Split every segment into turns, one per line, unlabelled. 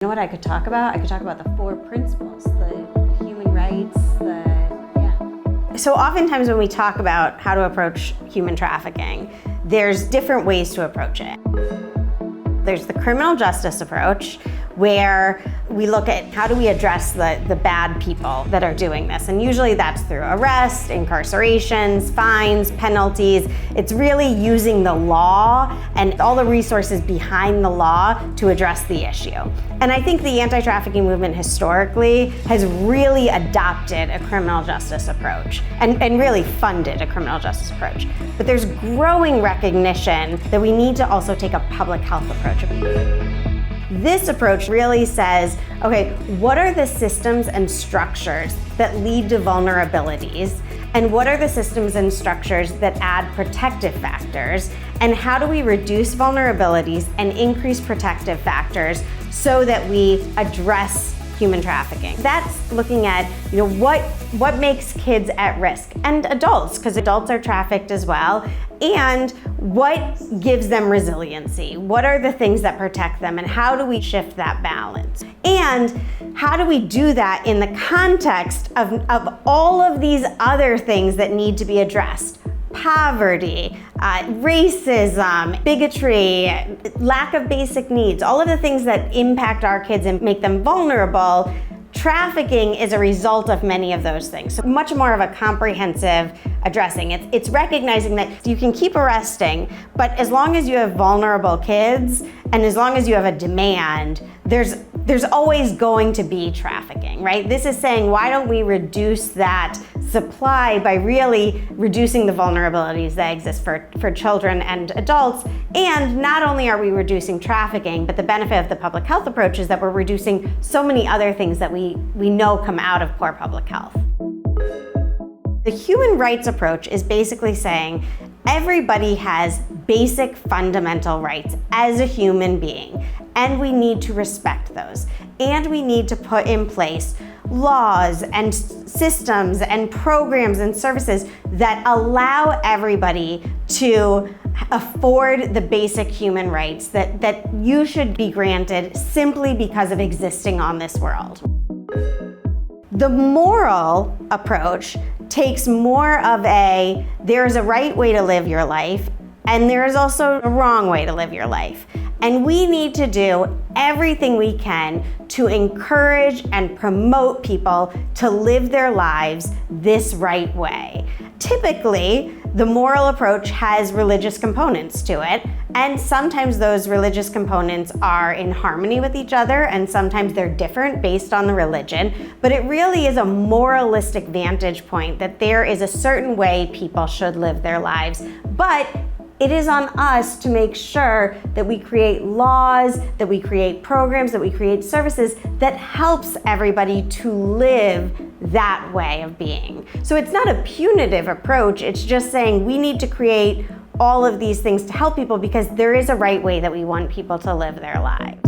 You know what I could talk about? I could talk about the 4 principles, the human rights,
So oftentimes when we talk about how to approach human trafficking, there's different ways to approach it. There's the criminal justice approach, where we look at how do we address the bad people that are doing this. And usually that's through arrest, incarcerations, fines, penalties. It's really using the law and all the resources behind the law to address the issue. And I think the anti-trafficking movement historically has really adopted a criminal justice approach and really funded a criminal justice approach. But there's growing recognition that we need to also take a public health approach. This approach really says, okay, what are the systems and structures that lead to vulnerabilities? And what are the systems and structures that add protective factors? And how do we reduce vulnerabilities and increase protective factors so that we address human trafficking? That's looking at, what makes kids at risk, and adults, because adults are trafficked as well, and what gives them resiliency? What are the things that protect them, and how do we shift that balance? And how do we do that in the context of all of these other things that need to be addressed? Poverty, racism, bigotry, lack of basic needs, all of the things that impact our kids and make them vulnerable. Trafficking is a result of many of those things. So much more of a comprehensive addressing. It's recognizing that you can keep arresting, but as long as you have vulnerable kids and as long as you have a demand, there's always going to be trafficking, right? This is saying, why don't we reduce that supply by really reducing the vulnerabilities that exist for children and adults? And not only are we reducing trafficking, but the benefit of the public health approach is that we're reducing so many other things that we know come out of poor public health. The human rights approach is basically saying everybody has basic fundamental rights as a human being, and we need to respect those. And we need to put in place laws and systems and programs and services that allow everybody to afford the basic human rights that you should be granted simply because of existing on this world. The moral approach takes more of there is a right way to live your life, and there is also a wrong way to live your life. And we need to do everything we can to encourage and promote people to live their lives this right way. Typically, the moral approach has religious components to it, and sometimes those religious components are in harmony with each other, and sometimes they're different based on the religion. But it really is a moralistic vantage point that there is a certain way people should live their lives. But it is on us to make sure that we create laws, that we create programs, that we create services that helps everybody to live that way of being. So it's not a punitive approach, it's just saying we need to create all of these things to help people because there is a right way that we want people to live their lives.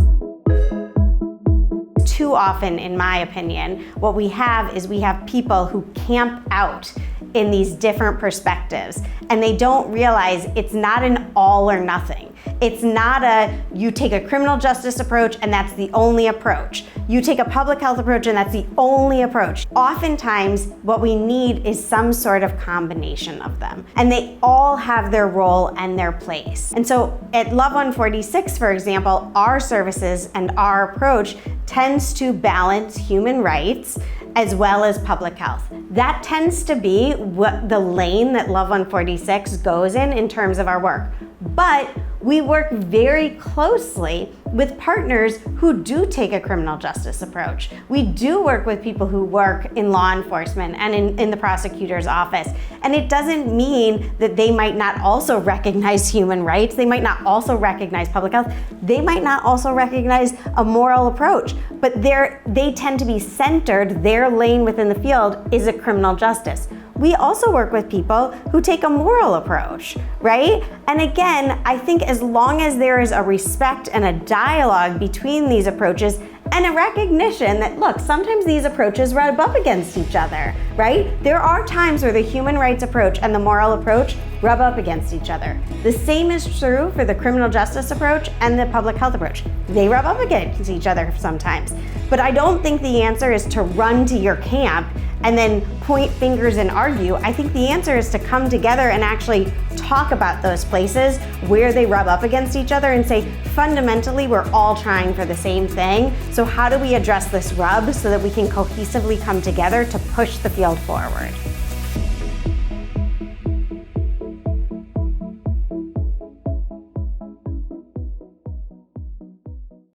Too often, in my opinion, what we have is we have people who camp out in these different perspectives, and they don't realize it's not an all or nothing. It's not you take a criminal justice approach and that's the only approach. You take a public health approach and that's the only approach. Oftentimes, what we need is some sort of combination of them, and they all have their role and their place. And so at Love146, for example, our services and our approach tends to balance human rights as well as public health. That tends to be what the lane that Love146 goes in terms of our work. But we work very closely with partners who do take a criminal justice approach. We do work with people who work in law enforcement and in the prosecutor's office. And it doesn't mean that they might not also recognize human rights. They might not also recognize public health. They might not also recognize a moral approach. But they tend to be centered, their lane within the field is a criminal justice. We also work with people who take a moral approach, right? And again, I think as long as there is a respect and a dialogue between these approaches, And a recognition that, look, sometimes these approaches rub up against each other, right? There are times where the human rights approach and the moral approach rub up against each other. The same is true for the criminal justice approach and the public health approach. They rub up against each other sometimes. But I don't think the answer is to run to your camp and then point fingers and argue. I think the answer is to come together and actually talk about those places where they rub up against each other and say, fundamentally, we're all trying for the same thing. So how do we address this rub so that we can cohesively come together to push the field forward?